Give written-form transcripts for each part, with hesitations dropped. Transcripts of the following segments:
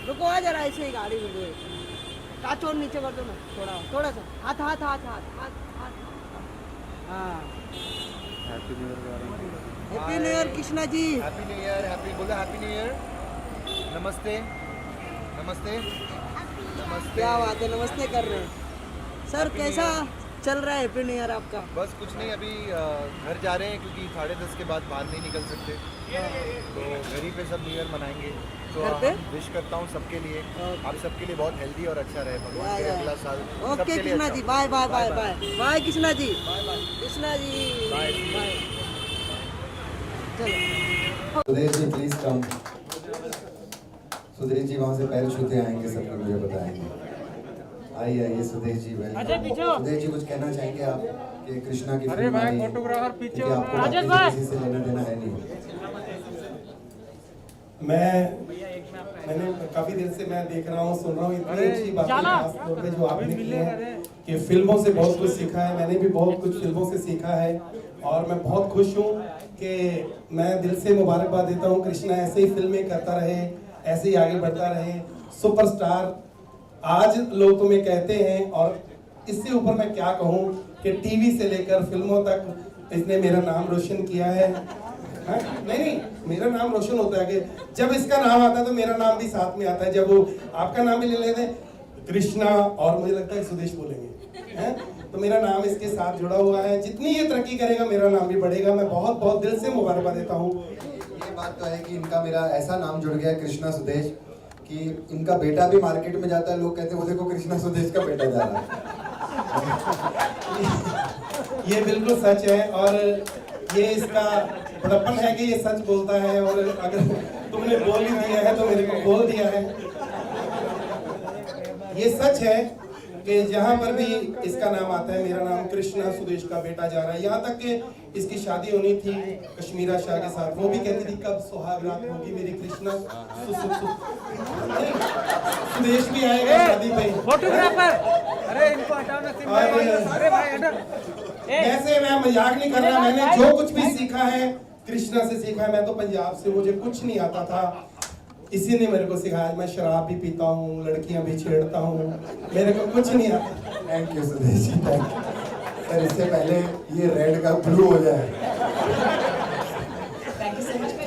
रुको आ जरा, ऐसे ही गाड़ी में दो, कांच और नीचे कर दो ना, थोड़ा थोड़ा सा, हाथ हाथ हाथ हाथ हाथ हाथ, हाँ। Happy new year. Happy new year Krishna ji. Happy new year, happy बोलो, हैप्पी न्यू ईयर। नमस्ते नमस्ते नमस्ते। क्या बात है, नमस्ते कर रहे हैं सर। कैसा चल रहा है हैप्पी न्यू ईयर आपका? बस कुछ नहीं, अभी घर जा रहे हैं क्योंकि 10:30 के बाद बाहर नहीं निकल सकते, तो घर ही पे सब न्यू ईयर मनाएंगे। तो घर पे? विश करता हूँ सबके लिए, आप सबके लिए बहुत हेल्दी और अच्छा रहे भगवान के या। अगला साल ओके सबके लिए कृष्णा अच्छा जी, हो। Bye bye bye bye bye bye Krishna ji, Krishna ji bye. Bye. चलो सुधीर जी प्लीज कम। सुधीर जी वहाँ से पैर छूते आएंगे, सब लोग मुझे बताएंगे। आइए आइए सुधीर जी, वेलकम। सुधीर जी कुछ कहना चाहेंगे आप कि कृष्णा की फिल्म आई, फोटोग्राफर पीछे क्योंकि आपको बाकी से किसी से लेना देना है नहीं। मैंने काफी देर से मैं देख रहा हूँ, सुन रहा हूँ, इतनी अच्छी बातें खास तौर पे जो आपने की है कि फिल्मों से बहुत कुछ सीखा है। मैंने भी बहुत कुछ फिल्मों से सीखा है और मैं बहुत खुश हूँ कि मैं दिल से मुबारकबाद देता हूँ। कृष्णा ऐसे ही फिल्में करता रहे, ऐसे ही आगे बढ़ता रहे, सुपरस्टार आज लोग तुम्हें कहते हैं। और इससे ऊपर मैं क्या कहूँ कि टीवी से लेकर फिल्मों तक इसने मेरा नाम रोशन किया है। हाँ? नहीं, मेरा नाम रोशन होता है कि जब इसका नाम आता है तो मेरा नाम भी साथ में आता है। जब वो आपका नाम भी ले लेते हैं कृष्णा, और मुझे लगता है सुदेश बोलेंगे, हैं? तो मेरा नाम इसके साथ जुड़ा हुआ है। जितनी ये तरक्की करेगा मेरा नाम भी बढ़ेगा। मैं बहुत बहुत दिल से मुबारकबाद देता हूँ। ये बात तो है कि इनका मेरा ऐसा नाम जुड़ गया है कृष्णा सुदेश, कि इनका बेटा भी मार्केट में जाता है, लोग कहते हैं वो देखो कृष्णा सुदेश का बेटा जा रहा है। ये बिल्कुल सच है और ये इसका बड़प्पन है कि ये सच बोलता है। और अगर तुमने बोल ही दिया है तो मेरे को बोल दिया है। ये सच है कि जहाँ पर भी इसका नाम आता है मेरा नाम कृष्णा सुदेश का बेटा जा रहा है। यहाँ तक कि इसकी शादी होनी थी कश्मीरा शाह के साथ, वो भी कहती थी कब सुहाग रात होगी मेरी कृष्णा सुदेश भी आएगा शादी पे। फोटोग्राफर, अरे इनको हटाओ ना। अरे भाई हटो। वैसे मैं मजाक नहीं कर रहा। मैंने जो कुछ भी सीखा है कृष्णा से सीखा है। मैं तो पंजाब से, मुझे कुछ नहीं आता था, इसी ने मेरे को सिखाया। मैं शराब भी पीता हूँ, लड़कियां भी छेड़ता हूँ, मेरे को कुछ नहीं आता। Thank you Sudesh ji, thank you. Sir इससे पहले ये रेड का ब्लू हो जाए। Thank you so much. मैं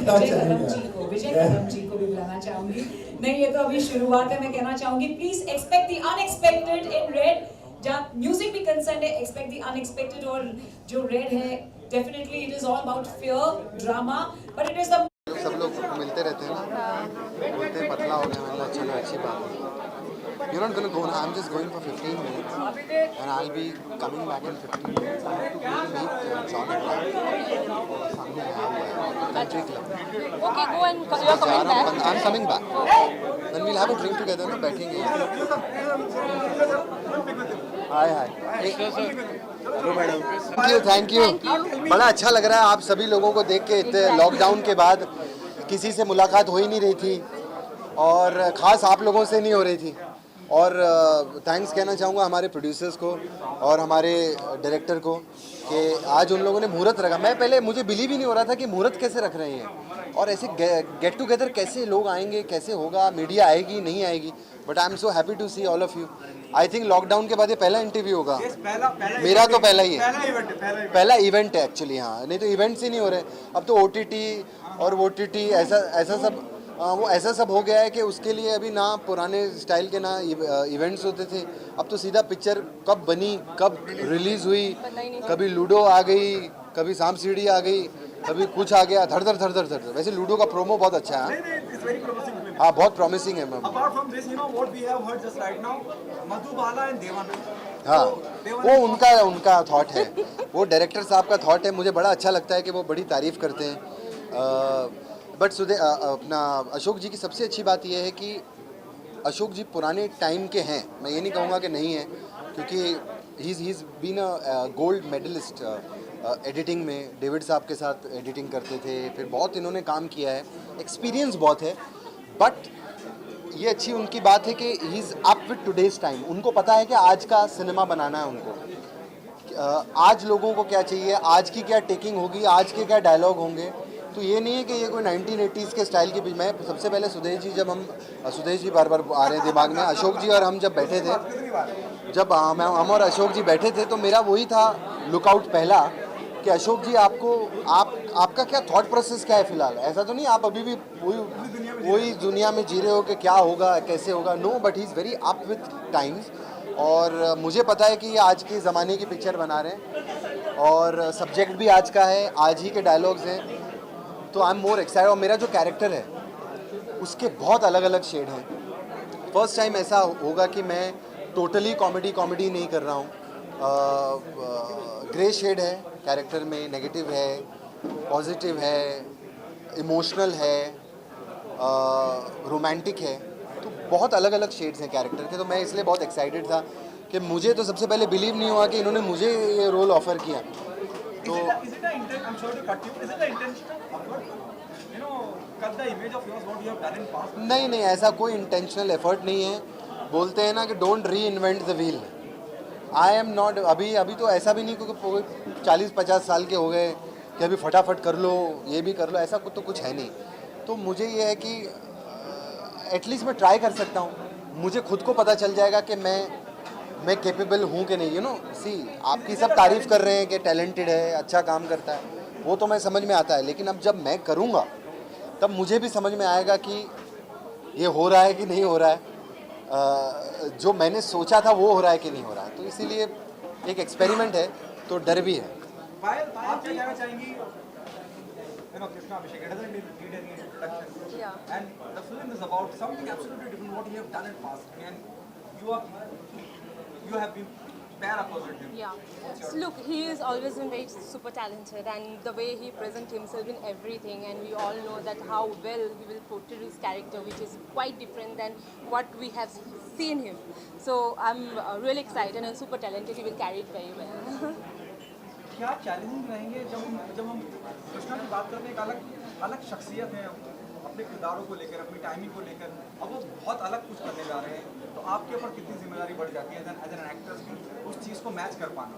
विजय कदम जी को भी बुलाना चाहूंगी। नहीं, ये तो अभी शुरुआत है। मैं कहना चाहूंगी please expect the unexpected in red. जहाँ म्यूजिक भी कंसर्न है, एक्सपेक्ट द अनएक्सपेक्टेड। और जो रेड है definitely it is all about fear, drama, but it is the sub लोग मिलते रहते हैं ना, बोलते हैं पतला हो गया। मतलब चलो अच्छी बात है। You're not gonna go now. I'm just going for 15 minutes, and I'll be coming back in 15 minutes. I have to go and meet John and Ryan. सामने आया हुआ है country club. Okay, go and you're coming back. I'm coming back. Then we'll have a drink together. ना बैठेंगे। Hi. Thank you. बड़ा अच्छा लग रहा है आप सभी लोगों को देख के। इतने लॉकडाउन के बाद किसी से मुलाकात हो ही नहीं रही थी और ख़ास आप लोगों से नहीं हो रही थी। और थैंक्स कहना चाहूँगा हमारे प्रोड्यूसर्स को और हमारे डायरेक्टर को कि आज उन लोगों ने मुहूर्त रखा। मैं पहले मुझे बिलीव ही नहीं हो रहा था कि मुहूर्त कैसे रख रहे हैं और ऐसे गेट टुगेदर कैसे लोग आएंगे, कैसे होगा, मीडिया आएगी नहीं आएगी। But I am so happy to see all of you. I think lockdown के बाद ये पहला इंटरव्यू होगा। मेरा तो पहला ही है, पहला इवेंट है एक्चुअली। हाँ, नहीं तो इवेंट्स ही नहीं हो रहे। अब तो OTT और OTT ऐसा सब वो ऐसा सब हो गया है कि उसके लिए अभी ना पुराने स्टाइल के ना इवेंट्स होते थे। अब तो सीधा पिक्चर कब बनी, कब रिलीज हुई, कभी लूडो आ गई, कभी सांप सीढ़ी आ गई, कभी कुछ आ गया, धड़ धड़ धड़ धड़ धड़। वैसे लूडो का प्रोमो बहुत अच्छा है। हाँ, बहुत प्रॉमिसिंग है मैम। हाँ, वो उनका थॉट है, वो डायरेक्टर साहब का थॉट है। मुझे बड़ा अच्छा लगता है कि वो बड़ी तारीफ करते हैं। बट अपना अशोक जी की सबसे अच्छी बात यह है कि अशोक जी पुराने टाइम के हैं। मैं ये नहीं कहूँगा कि नहीं है, क्योंकि he is been a gold medalist editing में। डेविड साहब के साथ एडिटिंग करते थे, फिर बहुत इन्होंने काम किया है, एक्सपीरियंस बहुत है। बट ये अच्छी उनकी बात है कि he is up with today's time. उनको पता है कि आज का सिनेमा बनाना है उनको। आज लोगों को क्या चाहिए, आज की क्या टेकिंग होगी, आज के क्या डायलॉग होंगे। तो ये नहीं है कि ये कोई 1980s के स्टाइल की मैं सबसे पहले सुदेश जी, जब हम सुदेश जी बार बार आ रहे हैं दिमाग में, अशोक जी और हम जब बैठे थे, जब हम और अशोक जी बैठे थे, तो मेरा वही था लुकआउट पहला कि अशोक जी आपका क्या थॉट प्रोसेस क्या है फिलहाल, ऐसा तो नहीं आप अभी भी वही दुनिया में जी रहे हो कि क्या होगा कैसे होगा, no, but he is very up with times. और मुझे पता है कि ये आज के ज़माने की पिक्चर बना रहे हैं और सब्जेक्ट भी आज का है, आज ही के डायलॉग्स हैं, तो आई एम मोर एक्साइटेड। और मेरा जो कैरेक्टर है उसके बहुत अलग अलग शेड हैं। फर्स्ट टाइम ऐसा होगा कि मैं टोटली कॉमेडी नहीं कर रहा हूँ, ग्रे शेड है कैरेक्टर में, नेगेटिव है, पॉजिटिव है, इमोशनल है, रोमांटिक है, तो बहुत अलग अलग शेड्स हैं कैरेक्टर के। तो मैं इसलिए बहुत एक्साइटेड था कि मुझे तो सबसे पहले बिलीव नहीं हुआ कि इन्होंने मुझे ये रोल ऑफर किया। तो नहीं, ऐसा कोई इंटेंशनल एफर्ट नहीं है। बोलते हैं ना कि डोंट री invent the wheel. I am not, अभी तो ऐसा भी नहीं क्योंकि 40-50 साल के हो गए कि अभी फटाफट कर लो, ये भी कर लो, ऐसा तो कुछ है नहीं। तो मुझे ये है कि एटलीस्ट मैं ट्राई कर सकता हूँ, मुझे खुद को पता चल जाएगा कि मैं कैपेबल हूँ कि नहीं। सी आपकी सब तारीफ़ कर रहे हैं कि टैलेंटेड है, अच्छा काम करता है, वो तो मैं समझ में आता है, लेकिन अब जब मैं करूँगा तब मुझे भी समझ में आएगा कि ये हो रहा है कि नहीं हो रहा है, जो मैंने सोचा था वो हो रहा है कि नहीं हो रहा है। तो इसीलिए एक एक्सपेरिमेंट है, तो डर भी है। आप क्या कहना चाहेंगी? Krishna Abhishek, it doesn't need any introduction. Yeah. And the film is about something absolutely different what you have done in past. And you have been pair opposite him. Yeah. So look, he is always been very super talented, and the way he presents himself in everything, and we all know that how well he will portray his character, which is quite different than what we have seen him. So I'm really excited and super talented. He will carry it very well. क्या challenging रहेंगे जब हम कृष्णा की बात करते हैं? एक अलग शख्सियत है अपने किरदारों को लेकर, अपनी टाइमिंग को लेकर, अब वो बहुत अलग कुछ करने जा रहे हैं, तो आपके ऊपर कितनी जिम्मेदारी बढ़ जाती है एज एन एक्टर की उस चीज़ को मैच कर पाना?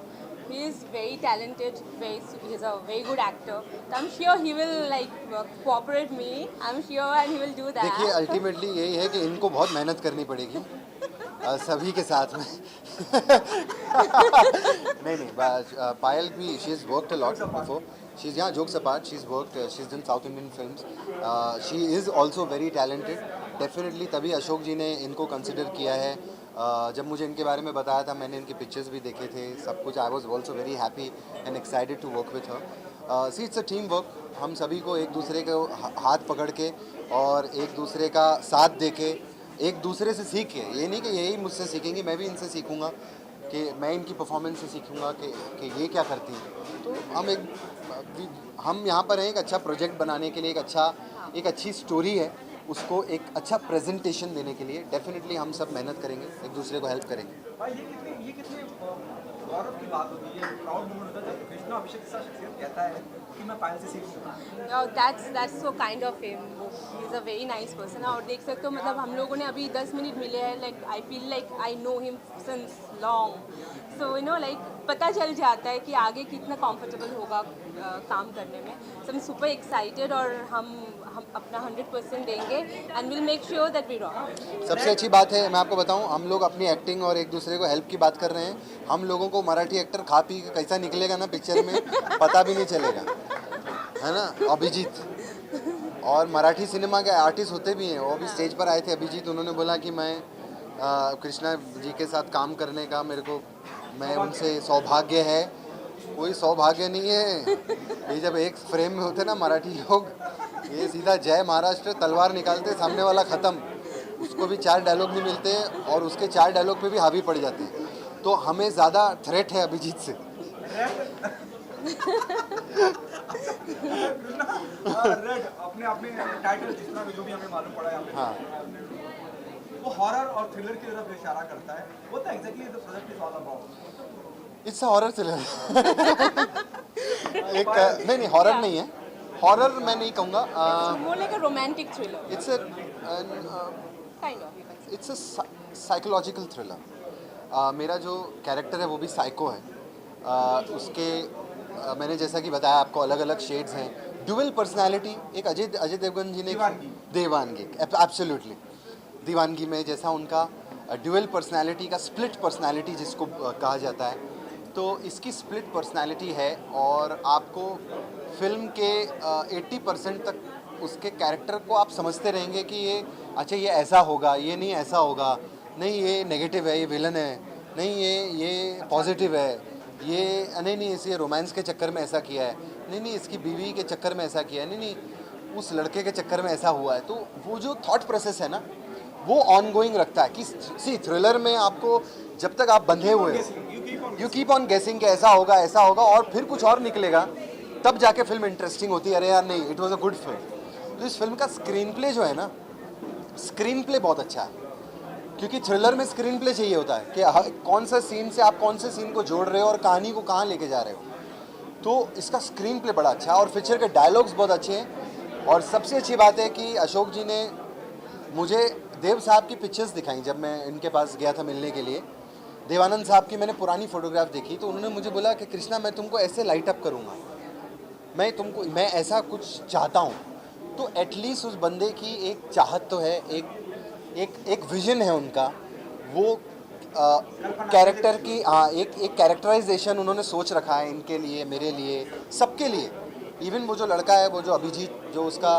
He is very talented, he's a very good actor. So I'm sure he will like cooperate me. I'm sure, and he will do that. देखिए अल्टीमेटली यही है कि इनको बहुत मेहनत करनी पड़ेगी सभी के साथ में। नहीं, पायल भी, she is worked a lot before, she is, यहाँ jokes apart, she is worked, she is done South Indian films, she is also very talented definitely. तभी अशोक जी ने इनको कंसिडर किया है। जब मुझे इनके बारे में बताया था, मैंने इनके पिक्चर्स भी देखे थे, सब कुछ, I was also very happy and excited to work with her. See it's a team work, हम सभी को एक दूसरे को हाथ पकड़ के और एक दूसरे का साथ दे के, एक दूसरे से सीख के, ये नहीं कि यही मुझसे सीखेंगे, मैं भी इनसे सीखूंगा, कि मैं इनकी परफॉर्मेंस से सीखूंगा कि ये क्या करती है। तो हम यहाँ पर हैं एक अच्छा प्रोजेक्ट बनाने के लिए, एक अच्छी स्टोरी है, उसको एक अच्छा प्रेजेंटेशन देने के लिए डेफिनेटली हम सब मेहनत करेंगे, एक दूसरे को हेल्प करेंगे। भाई ये कितने गौरव की बात होती है, प्राउड मोमेंट होता है जब कृष्णा अभिषेक जैसा शख्सियत कहता है कि मैं पायल से सीखूंगा। Oh, that's so kind of him. He's a very nice person. और देख सकते हो, मतलब हम लोगों ने अभी 10 मिनट मिले हैं, like I feel like I know him since long. So you know, like पता चल जाता है कि आगे कितना comfortable होगा काम करने में। So I'm super excited और हम अपना 100% देंगे and we'll make sure that we rock. सबसे अच्छी बात है, मैं आपको बताऊं, हम लोग अपनी एक्टिंग और एक दूसरे को हेल्प की बात कर रहे हैं। हम लोगों को मराठी एक्टर खा पी के कैसा निकलेगा ना पिक्चर में पता भी नहीं चलेगा, है ना। अभिजीत, और मराठी सिनेमा के आर्टिस्ट होते भी हैं, वो भी स्टेज पर आए थे। अभिजीत, उन्होंने बोला कि मैं कृष्णा जी के साथ काम करने का मैं उनसे सौभाग्य है। कोई सौभाग्य नहीं है, ये जब एक फ्रेम में होते ना मराठी लोग, ये सीधा जय महाराष्ट्र तलवार निकालते, सामने वाला ख़त्म, उसको भी 4 डायलॉग नहीं मिलते और उसके 4 डायलॉग पे भी हावी पड़ जाते हैं। तो हमें ज़्यादा थ्रेट है अभिजीत से। रेड अपने टाइटल जिस तरह जो भी हमें मालूम पड़ा है, हाँ, वो हॉरर और थ्रिलर की तरफ इशारा करता है। वो तो exactly the project is all about. It's horror thriller. एक नहीं हॉरर नहीं है, हॉरर मैं नहीं कहूँगा, More like a romantic thriller. It's Kind of, you can say. It's a psychological thriller. मेरा जो कैरेक्टर है वो भी साइको है। उसके मैंने जैसा कि बताया आपको, अलग अलग शेड्स हैं, ड्यूअल पर्सनालिटी एक अजय देवगन जी ने दीवानगी एब्सोल्युटली दीवानगी में जैसा उनका ड्यूअल पर्सनालिटी का स्प्लिट पर्सनालिटी जिसको कहा जाता है, तो इसकी स्प्लिट पर्सनालिटी है और आपको फिल्म के 80% तक उसके कैरेक्टर को आप समझते रहेंगे कि ये अच्छा ये ऐसा होगा, ये नहीं ऐसा होगा, नहीं ये नेगेटिव है, ये विलन है, नहीं ये पॉजिटिव है, ये नहीं इसे रोमांस के चक्कर में ऐसा किया है, नहीं इसकी बीवी के चक्कर में ऐसा किया है, नहीं उस लड़के के चक्कर में ऐसा हुआ है। तो वो जो थॉट प्रोसेस है ना वो ऑन गोइंग रखता है कि सी थ्रिलर में आपको जब तक आप बंधे हुए हो यू कीप ऑन गेसिंग कि ऐसा होगा और फिर कुछ और निकलेगा, तब जाके फिल्म इंटरेस्टिंग होती है। अरे यार नहीं, it was a good film. तो इस फिल्म का स्क्रीन प्ले जो है ना, स्क्रीन प्ले बहुत अच्छा है, क्योंकि थ्रिलर में स्क्रीन प्ले चाहिए होता है कि कौन सा सीन से आप कौन से सीन को जोड़ रहे हो और कहानी को कहाँ लेके जा रहे हो। तो इसका स्क्रीन प्ले बड़ा अच्छा है और पिक्चर के डायलॉग्स बहुत अच्छे हैं। और सबसे अच्छी बात है कि अशोक जी ने मुझे देव साहब की पिक्चर्स दिखाई। जब मैं इनके पास गया था मिलने के लिए, देवानंद साहब की मैंने पुरानी फ़ोटोग्राफ देखी, तो उन्होंने मुझे बोला कि कृष्णा मैं तुमको ऐसे लाइट अप करूँगा, मैं ऐसा कुछ चाहता हूँ। तो एटलीस्ट उस बंदे की एक चाहत तो है, एक विजन है उनका, वो कैरेक्टर की एक कैरेक्टराइजेशन उन्होंने सोच रखा है इनके लिए, मेरे लिए, सबके लिए। इवन वो जो लड़का है, वो जो अभिजीत, जो उसका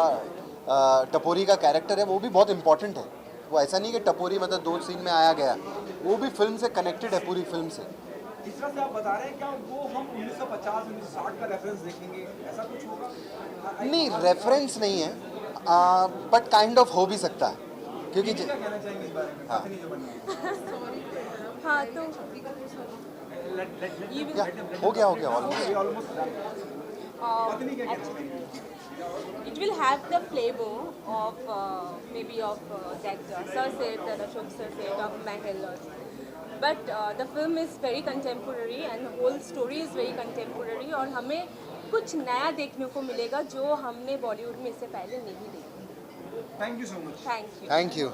टपोरी का कैरेक्टर है, वो भी बहुत इंपॉर्टेंट है। वो ऐसा नहीं कि टपोरी मतलब 2 सीन में आया गया, वो भी फिल्म से कनेक्टेड है, पूरी फिल्म से। जिस तरह से आप बता रहे हैं, क्या वो हम 1950 1960 का रेफरेंस देखेंगे, ऐसा कुछ होगा? नहीं, रेफरेंस नहीं है, बट काइंड ऑफ हो भी सकता है, क्योंकि क्या कहना चाहेंगे इस बारे में? पत्नी जो बनी है। हाँ तो हो गया ऑलमोस्ट। पत्नी क्या कहना चाहेंगे? it will have the flavor of maybe of that Sir Seth and Ashok Sir Seth of Mahal. But the film is very contemporary and the whole story is very contemporary और हमें कुछ नया देखने को मिलेगा जो हमने बॉलीवुड में इससे पहले नहीं देखा। Thank you so much. Thank you. Thank you.